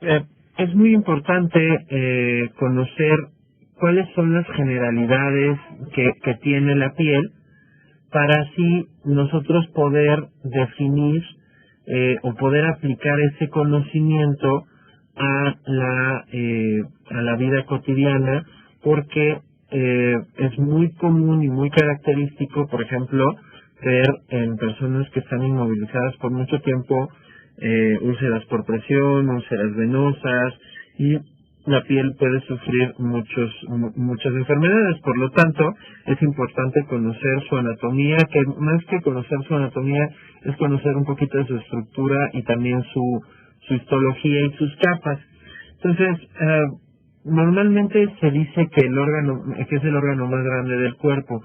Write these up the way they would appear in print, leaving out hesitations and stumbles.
Eh, es muy importante conocer cuáles son las generalidades que tiene la piel para así nosotros poder definir o poder aplicar ese conocimiento a la vida cotidiana, porque es muy común y muy característico, por ejemplo, ver en personas que están inmovilizadas por mucho tiempo úlceras por presión, úlceras venosas, y la piel puede sufrir muchas enfermedades. Por lo tanto, es importante conocer su anatomía, que más que conocer su anatomía es conocer un poquito de su estructura y también su histología y sus capas. Entonces, normalmente se dice que que es el órgano más grande del cuerpo.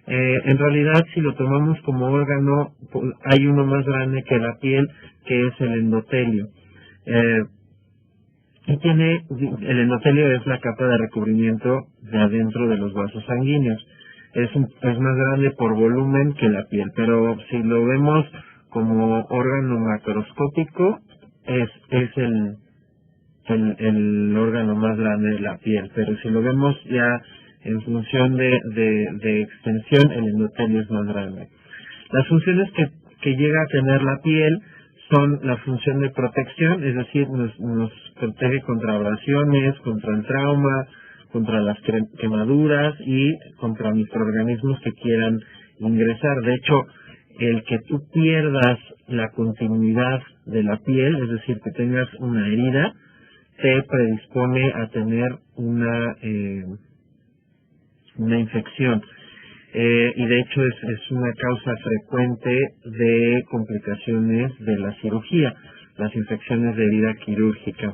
En realidad, si lo tomamos como órgano, hay uno más grande que la piel, que es el endotelio. Eh, el endotelio es la capa de recubrimiento de adentro de los vasos sanguíneos. Es más grande por volumen que la piel, pero si lo vemos como órgano macroscópico, es el órgano más grande de la piel, pero si lo vemos ya en función de extensión, el endotelio es más grande. Las funciones que llega a tener la piel son la función de protección, es decir, nos protege contra abrasiones, contra el trauma, contra las quemaduras y contra microorganismos que quieran ingresar. De hecho, el que tú pierdas la continuidad de la piel, es decir, que tengas una herida, te predispone a tener una infección. Y de hecho es una causa frecuente de complicaciones de la cirugía, las infecciones de herida quirúrgica.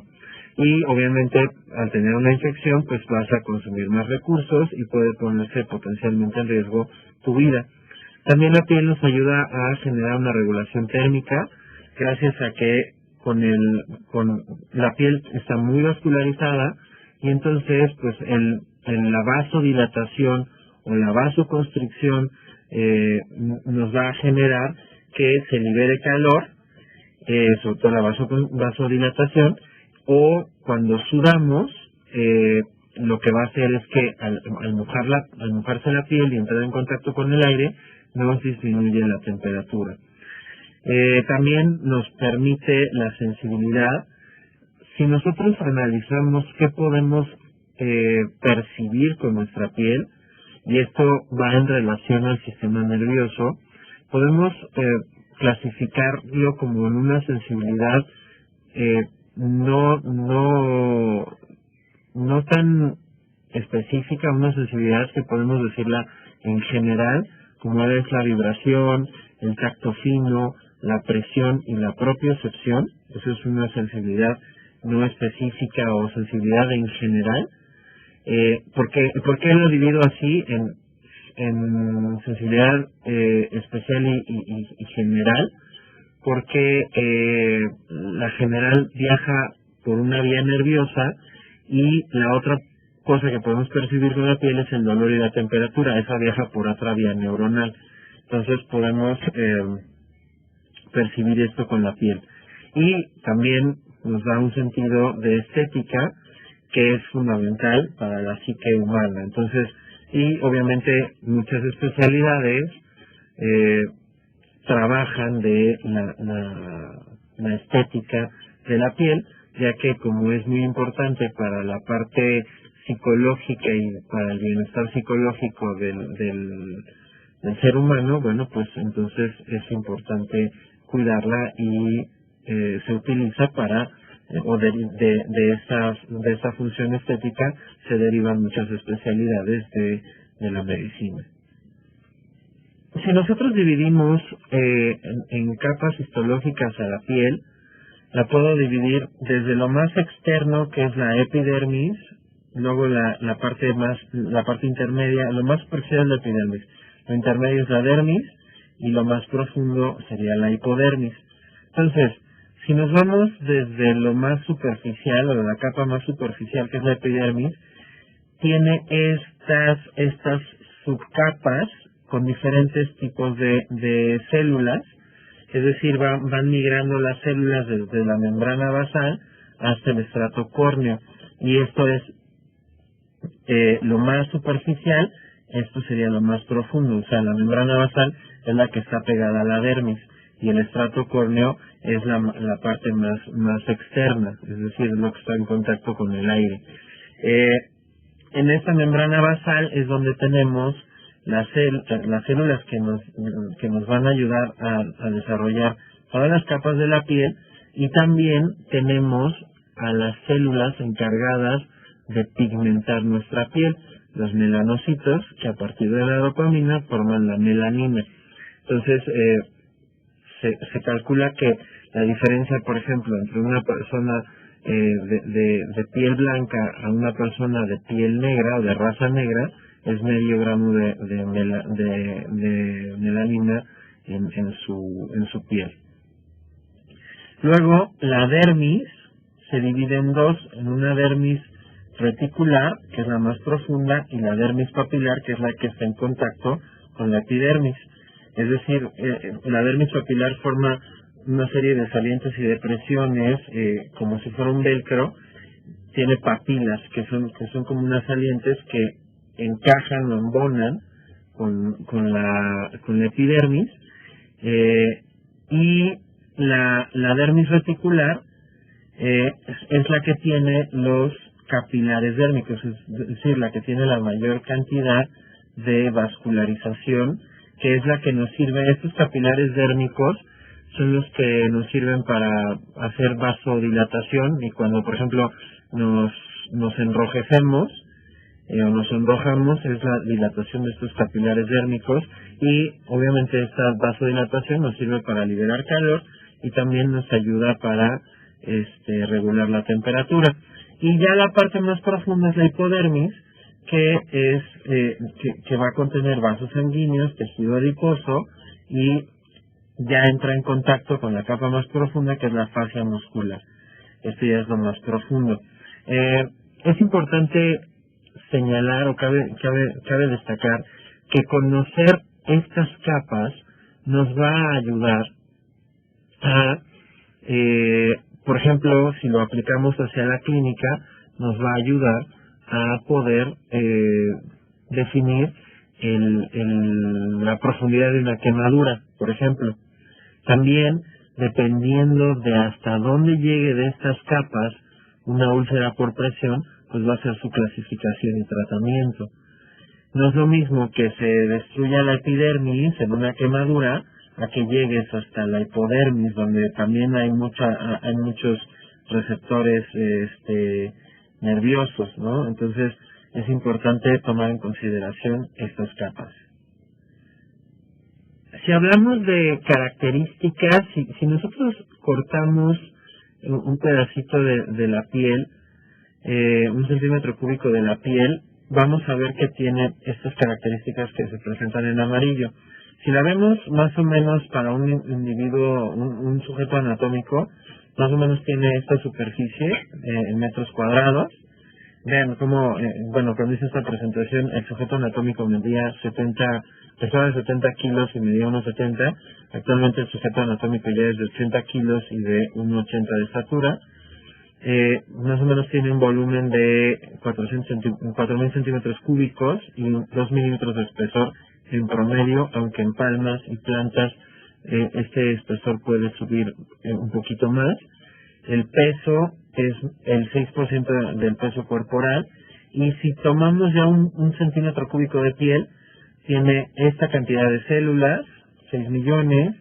Y obviamente al tener una infección pues vas a consumir más recursos y puede ponerse potencialmente en riesgo tu vida. También la piel nos ayuda a generar una regulación térmica, gracias a que con la piel está muy vascularizada, y entonces pues la vasodilatación o la vasoconstricción nos va a generar que se libere calor, sobre todo la vasodilatación, o cuando sudamos, lo que va a hacer es que al mojarse la piel y entrar en contacto con el aire, nos disminuye la temperatura. También nos permite la sensibilidad. Si nosotros analizamos qué podemos percibir con nuestra piel, y esto va en relación al sistema nervioso, podemos clasificarlo como en una sensibilidad no tan específica, una sensibilidad que podemos decirla en general, como es la vibración, el tacto fino, la presión y la propiocepción. Eso es una sensibilidad no específica o sensibilidad en general. ¿Por qué lo divido así en sensibilidad especial y general? Porque la general viaja por una vía nerviosa, y la otra cosa que podemos percibir con la piel es el dolor y la temperatura. Esa viaja por otra vía neuronal. Entonces podemos percibir esto con la piel. Y también nos da un sentido de estética que es fundamental para la psique humana. Entonces, y obviamente muchas especialidades trabajan de la estética de la piel, ya que como es muy importante para la parte psicológica y para el bienestar psicológico del ser humano, bueno, pues entonces es importante cuidarla, y se utiliza para de esta función estética se derivan muchas especialidades de la medicina. Si nosotros dividimos en capas histológicas a la piel, la puedo dividir desde lo más externo, que es la epidermis, luego la parte intermedia. Lo más superficial es la epidermis, lo intermedio es la dermis, y lo más profundo sería la hipodermis. Entonces, si nos vamos desde lo más superficial, o de la capa más superficial, que es la epidermis, tiene estas subcapas con diferentes tipos de células, es decir, van migrando las células desde la membrana basal hasta el estrato córneo. Y esto es lo más superficial, esto sería lo más profundo. O sea, la membrana basal es la que está pegada a la dermis y el estrato córneo es la parte más externa, es decir, lo que está en contacto con el aire. En esta membrana basal es donde tenemos las células que nos van a ayudar a desarrollar todas las capas de la piel, y también tenemos a las células encargadas de pigmentar nuestra piel, los melanocitos, que a partir de la dopamina forman la melanina. Entonces, se calcula que la diferencia, por ejemplo, entre una persona de piel blanca a una persona de piel negra o de raza negra es medio gramo de melanina en su piel. Luego, la dermis se divide en dos, en una dermis reticular, que es la más profunda, y la dermis papilar, que es la que está en contacto con la epidermis. Es decir, la dermis papilar forma una serie de salientes y depresiones, como si fuera un velcro. Tiene papilas, que son como unas salientes que encajan o embonan con la epidermis, y la dermis reticular es la que tiene los capilares dérmicos, es decir, la que tiene la mayor cantidad de vascularización, que es la que nos sirve. Estos capilares dérmicos son los que nos sirven para hacer vasodilatación, y cuando, por ejemplo, nos enrojecemos o nos enrojamos, es la dilatación de estos capilares dérmicos, y obviamente esta vasodilatación nos sirve para liberar calor y también nos ayuda para regular la temperatura. Y ya la parte más profunda es la hipodermis, que es que va a contener vasos sanguíneos, tejido adiposo, y ya entra en contacto con la capa más profunda, que es la fascia muscular. Esto ya es lo más profundo. Es importante señalar, o cabe destacar, que conocer estas capas nos va a ayudar a, por ejemplo, si lo aplicamos hacia la clínica, nos va a ayudar a poder definir la profundidad de una quemadura, por ejemplo. También, dependiendo de hasta dónde llegue de estas capas una úlcera por presión, pues va a ser su clasificación y tratamiento. No es lo mismo que se destruya la epidermis en una quemadura a que llegues hasta la hipodermis, donde también hay muchos receptores nerviosos, ¿no? Entonces es importante tomar en consideración estas capas. Si hablamos de características, si nosotros cortamos un pedacito de la piel, 1 centímetro cúbico de la piel, vamos a ver que tiene estas características que se presentan en amarillo. Si la vemos más o menos para un individuo, un sujeto anatómico, más o menos tiene esta superficie en metros cuadrados. Vean cómo, cuando hice esta presentación, el sujeto anatómico pesaba de 70 kilos y medía unos 70. Actualmente el sujeto anatómico ya es de 80 kilos y de 1,80 de estatura. Más o menos tiene un volumen de 4.000 centímetros cúbicos y 2 milímetros de espesor en promedio, aunque en palmas y plantas este espesor puede subir un poquito más. El peso es el 6% del peso corporal, y si tomamos ya un centímetro cúbico de piel, tiene esta cantidad de células, 6 millones,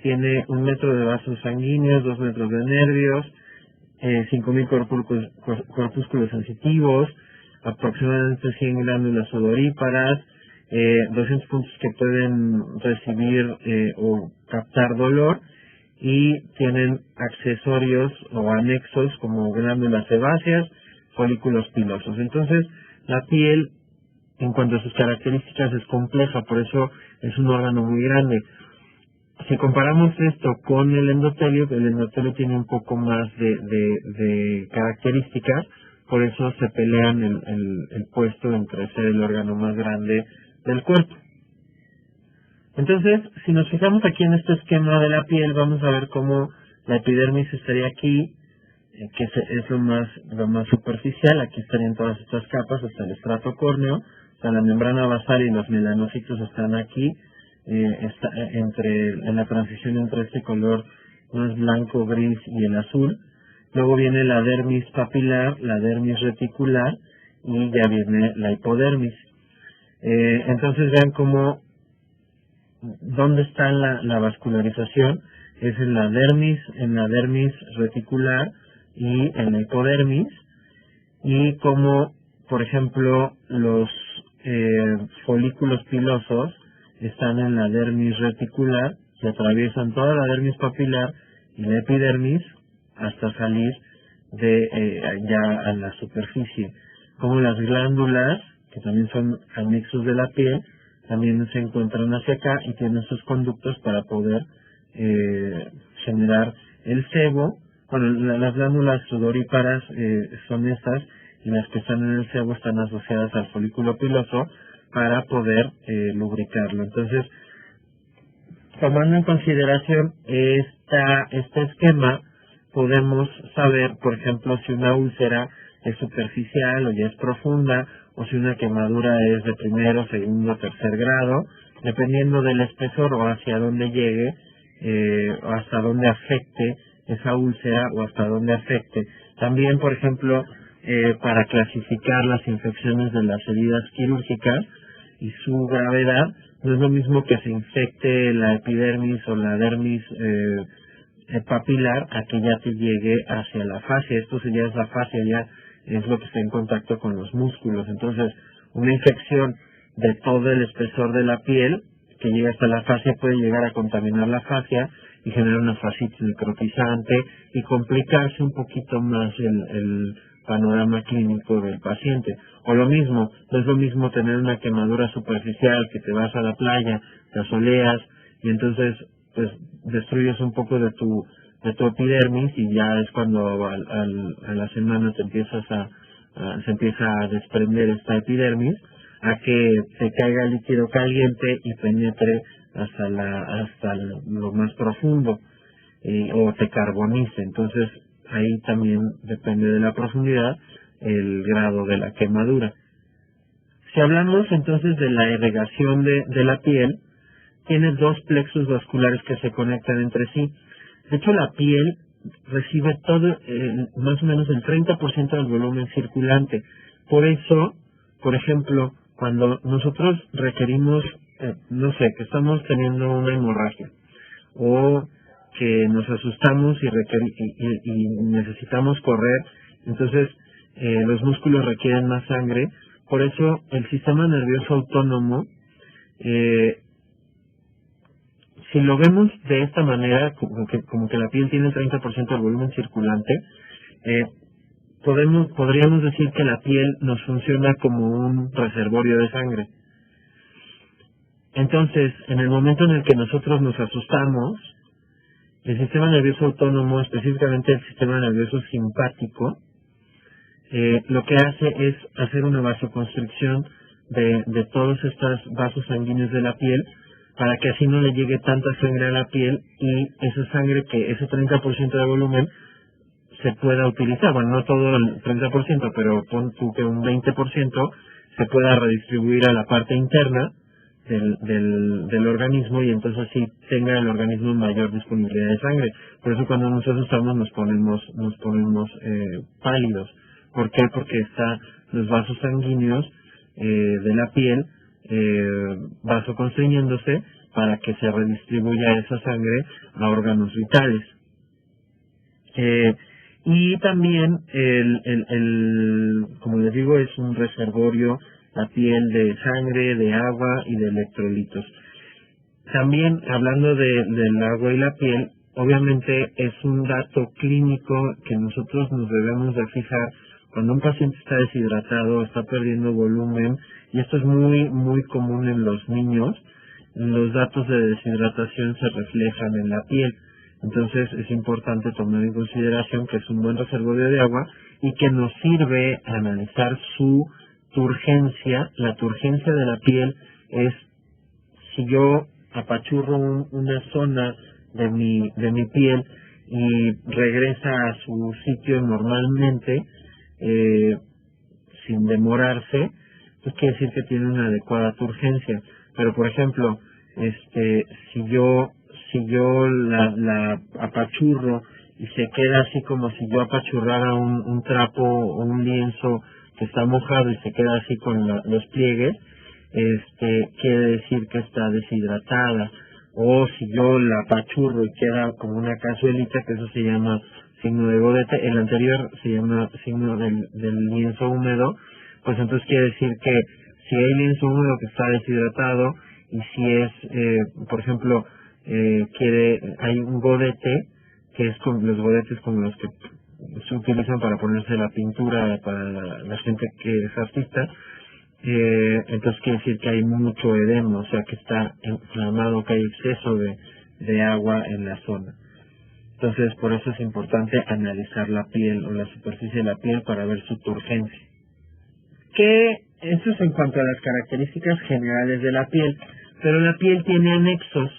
tiene 1 metro de vasos sanguíneos, 2 metros de nervios, 5.000 corpúsculos sensitivos, aproximadamente 100 glándulas odoríparas, 200 puntos que pueden recibir o captar dolor, y tienen accesorios o anexos como glándulas sebáceas, folículos pilosos. Entonces, la piel, en cuanto a sus características, es compleja, por eso es un órgano muy grande. Si comparamos esto con el endotelio tiene un poco más de características, por eso se pelean el puesto entre ser el órgano más grande del cuerpo. Entonces, si nos fijamos aquí en este esquema de la piel, vamos a ver cómo la epidermis estaría aquí, es lo más superficial. Aquí estarían todas estas capas hasta el estrato córneo, hasta la membrana basal, y los melanocitos están aquí, en la transición entre este color más blanco, gris y el azul. Luego viene la dermis papilar, la dermis reticular, y ya viene la hipodermis. Entonces vean dónde está la vascularización. Es en la dermis reticular y en la hipodermis, y como por ejemplo los folículos pilosos están en la dermis reticular, que atraviesan toda la dermis papilar y la epidermis hasta salir ya a la superficie. Como las glándulas, que también son anexos de la piel, también se encuentran hacia acá y tienen sus conductos para poder generar el sebo. Bueno, las glándulas sudoríparas son estas, y las que están en el sebo están asociadas al folículo piloso para poder lubricarlo. Entonces, tomando en consideración este esquema, podemos saber, por ejemplo, si una úlcera es superficial o ya es profunda, o si una quemadura es de primero, segundo, tercer grado, dependiendo del espesor o hacia dónde llegue, o hasta dónde afecte esa úlcera, o hasta dónde afecte. También, por ejemplo, para clasificar las infecciones de las heridas quirúrgicas y su gravedad, no es lo mismo que se infecte la epidermis o la dermis papilar a que ya te llegue hacia la fascia. Esto ya es la fascia, ya es lo que está en contacto con los músculos. Entonces, una infección de todo el espesor de la piel que llega hasta la fascia puede llegar a contaminar la fascia y generar una fascitis necrotizante y complicarse un poquito más el panorama clínico del paciente. O lo mismo, no es lo mismo tener una quemadura superficial, que te vas a la playa, te asoleas y entonces pues destruyes un poco de tu epidermis, y ya es cuando a la semana se empieza a desprender esta epidermis, a que te caiga líquido caliente y penetre hasta lo más profundo, o te carbonice. Entonces ahí también depende de la profundidad el grado de la quemadura. Si hablamos entonces de la irrigación de la piel, tiene dos plexos vasculares que se conectan entre sí. De hecho, la piel recibe todo, más o menos el 30% del volumen circulante. Por eso, por ejemplo, cuando nosotros requerimos, que estamos teniendo una hemorragia, o que nos asustamos y necesitamos correr, entonces los músculos requieren más sangre. Por eso el sistema nervioso autónomo, si lo vemos de esta manera, como que la piel tiene el 30% del volumen circulante, podríamos decir que la piel nos funciona como un reservorio de sangre. Entonces, en el momento en el que nosotros nos asustamos, el sistema nervioso autónomo, específicamente el sistema nervioso simpático, lo que hace es hacer una vasoconstricción de todos estos vasos sanguíneos de la piel, para que así no le llegue tanta sangre a la piel, y esa sangre, que ese 30% de volumen, se pueda utilizar. Bueno, no todo el 30%, pero pon tú que un 20% se pueda redistribuir a la parte interna del organismo, y entonces sí tenga el organismo mayor disponibilidad de sangre. Por eso cuando nos asustamos nos ponemos pálidos. ¿Por qué? Porque los vasos sanguíneos de la piel vasoconstriñéndose para que se redistribuya esa sangre a órganos vitales. Y también como les digo, es un reservorio la piel de sangre, de agua y de electrolitos. También, hablando del agua y la piel, obviamente es un dato clínico que nosotros nos debemos de fijar cuando un paciente está deshidratado, está perdiendo volumen, y esto es muy, muy común en los niños. Los datos de deshidratación se reflejan en la piel. Entonces es importante tomar en consideración que es un buen reservorio de agua y que nos sirve a analizar su turgencia. La turgencia de la piel es si yo apachurro una zona de mi piel y regresa a su sitio normalmente, sin demorarse, pues quiere decir que tiene una adecuada turgencia. Pero por ejemplo, si yo la apachurro y se queda así como si yo apachurrara un trapo o un lienzo que está mojado y se queda así con los pliegues, quiere decir que está deshidratada. O si yo la apachurro y queda como una cazuelita, que eso se llama signo de godete. El anterior se llama signo del lienzo húmedo. Pues entonces quiere decir que si hay lienzo húmedo que está deshidratado, y si es, por ejemplo, hay un godete, que es con los godetes como los que se utilizan para ponerse la pintura para la gente que es artista, entonces quiere decir que hay mucho edema, o sea que está inflamado, que hay exceso de agua en la zona. Entonces por eso es importante analizar la piel o la superficie de la piel para ver su turgencia. Eso es en cuanto a las características generales de la piel, pero la piel tiene anexos,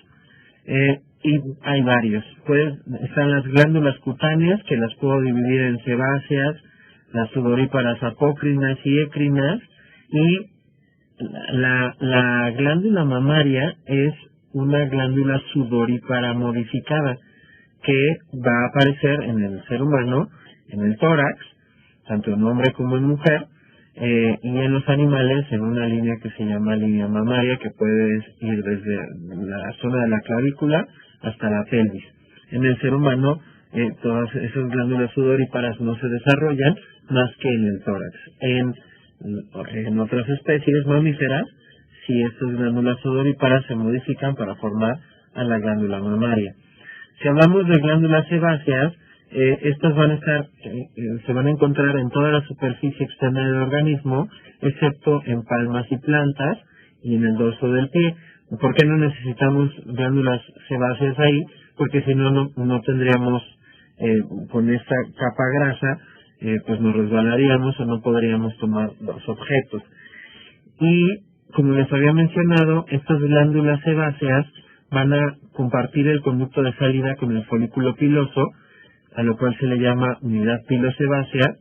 y hay varios. Están las glándulas cutáneas, que las puedo dividir en sebáceas, las sudoríparas apócrinas y écrinas, y la glándula mamaria es una glándula sudorípara modificada que va a aparecer en el ser humano, en el tórax, tanto en hombre como en mujer, y en los animales en una línea que se llama línea mamaria, que puede ir desde la zona de la clavícula hasta la pelvis. En el ser humano, todas esas glándulas sudoríparas no se desarrollan más que en el tórax. En otras especies mamíferas, sí, estas glándulas sudoríparas se modifican para formar a la glándula mamaria. Si hablamos de glándulas sebáceas, estas se van a encontrar en toda la superficie externa del organismo, excepto en palmas y plantas y en el dorso del pie. ¿Por qué no necesitamos glándulas sebáceas ahí? Porque si no tendríamos, con esta capa grasa, pues nos resbalaríamos o no podríamos tomar los objetos. Y como les había mencionado, estas glándulas sebáceas van a compartir el conducto de salida con el folículo piloso, a lo cual se le llama unidad pilosebácea,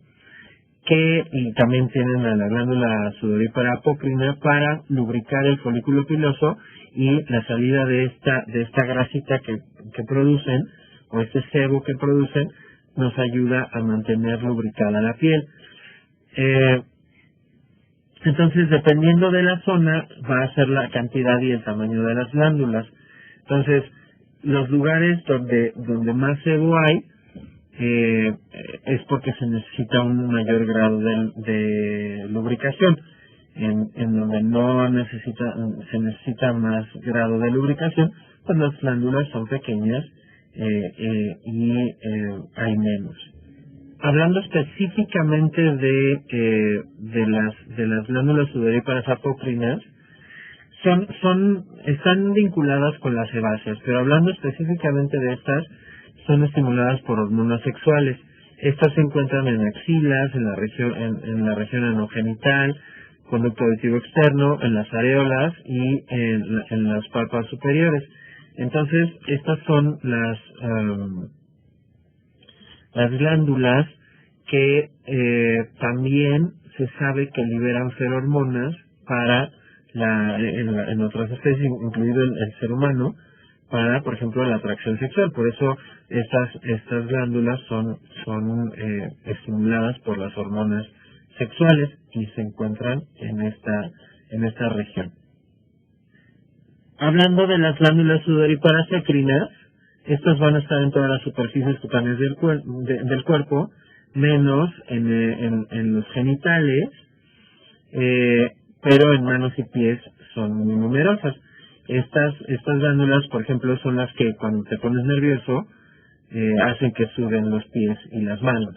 y también tienen a la glándula sudorípara apócrina para lubricar el folículo piloso, y la salida de esta grasita que producen, o este sebo que producen, nos ayuda a mantener lubricada la piel. Entonces, dependiendo de la zona, va a ser la cantidad y el tamaño de las glándulas. Entonces, los lugares donde más sebo hay, es porque se necesita un mayor grado de lubricación. En donde no se necesita más grado de lubricación, pues las glándulas son pequeñas, y hay menos. Hablando específicamente de las glándulas sudoríparas apócrinas, están vinculadas con las sebáceas, pero hablando específicamente de estas, son estimuladas por hormonas sexuales. Estas se encuentran en axilas, en la región anogenital, conducto auditivo externo, en las areolas y en las palpas superiores. Entonces, estas son las glándulas que también se sabe que liberan ferormonas en otras especies, incluido el ser humano, para, por ejemplo, la atracción sexual. Por eso estas glándulas son estimuladas por las hormonas sexuales y se encuentran en esta región. Hablando de las glándulas sudoríparas écrinas, estas van a estar en todas las superficies cutáneas del cuerpo, menos en los genitales, pero en manos y pies son muy numerosas. Estas glándulas, por ejemplo, son las que cuando te pones nervioso hacen que suden los pies y las manos.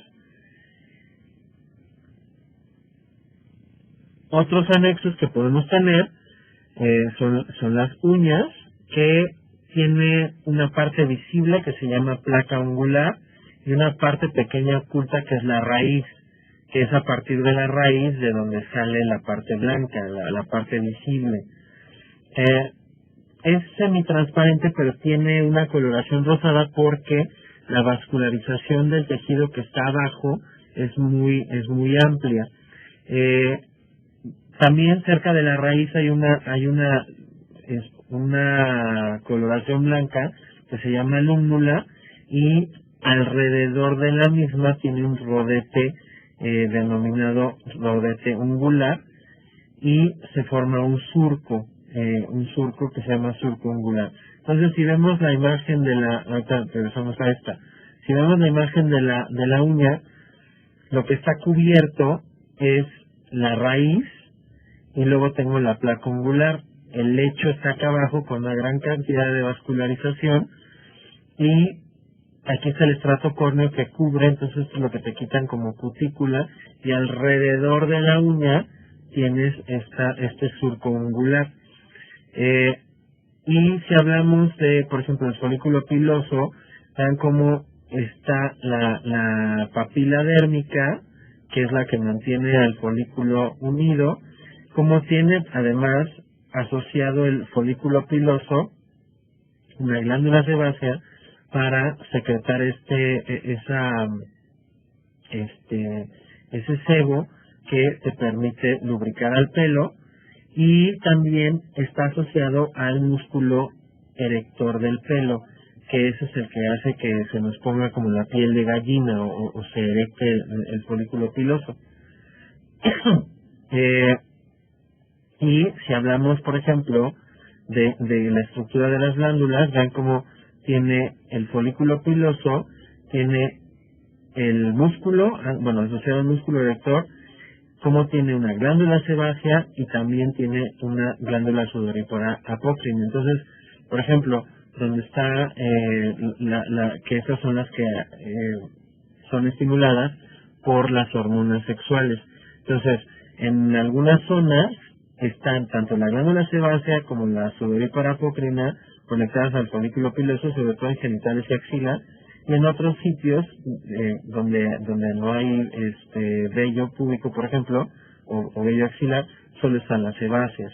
Otros anexos que podemos tener son las uñas, que tiene una parte visible que se llama placa ungular y una parte pequeña oculta que es la raíz, que es a partir de la raíz de donde sale la parte blanca, la parte visible. Es semitransparente, pero tiene una coloración rosada porque la vascularización del tejido que está abajo es muy amplia. También cerca de la raíz hay una coloración blanca que se llama lúmnula, y alrededor de la misma tiene un rodete denominado rodete ungular, y se forma un surco que se llama surco ungular. Entonces, si vemos la imagen ahorita regresamos a esta, si vemos la imagen de la uña, lo que está cubierto es la raíz, y luego tengo la placa ungular. El lecho está acá abajo con una gran cantidad de vascularización, y aquí está el estrato córneo que cubre, entonces esto es lo que te quitan como cutícula, y alrededor de la uña tienes este surco ungular. Y si hablamos de, por ejemplo, el folículo piloso, vean cómo está la papila dérmica, que es la que mantiene al folículo unido, como tiene además asociado el folículo piloso una glándula sebácea para secretar ese sebo que te permite lubricar al pelo, y también está asociado al músculo erector del pelo, que ese es el que hace que se nos ponga como la piel de gallina o se erecte el folículo piloso. Y si hablamos, por ejemplo, de la estructura de las glándulas, vean cómo tiene el folículo piloso, tiene el músculo, asociado al músculo erector, como tiene una glándula sebácea y también tiene una glándula sudorípara apócrina. Entonces, por ejemplo, donde está que esas son las que son estimuladas por las hormonas sexuales. Entonces, en algunas zonas están tanto la glándula sebácea como la sudorípara apócrina conectadas al folículo piloso, sobre todo en genitales y axila, y en otros sitios donde no hay vello púbico, por ejemplo, o vello axilar, solo están las sebáceas.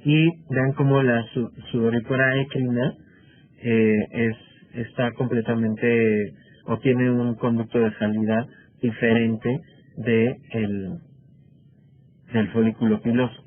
Y vean cómo la sudorípara ecrina está completamente, o tiene un conducto de salida diferente del folículo piloso.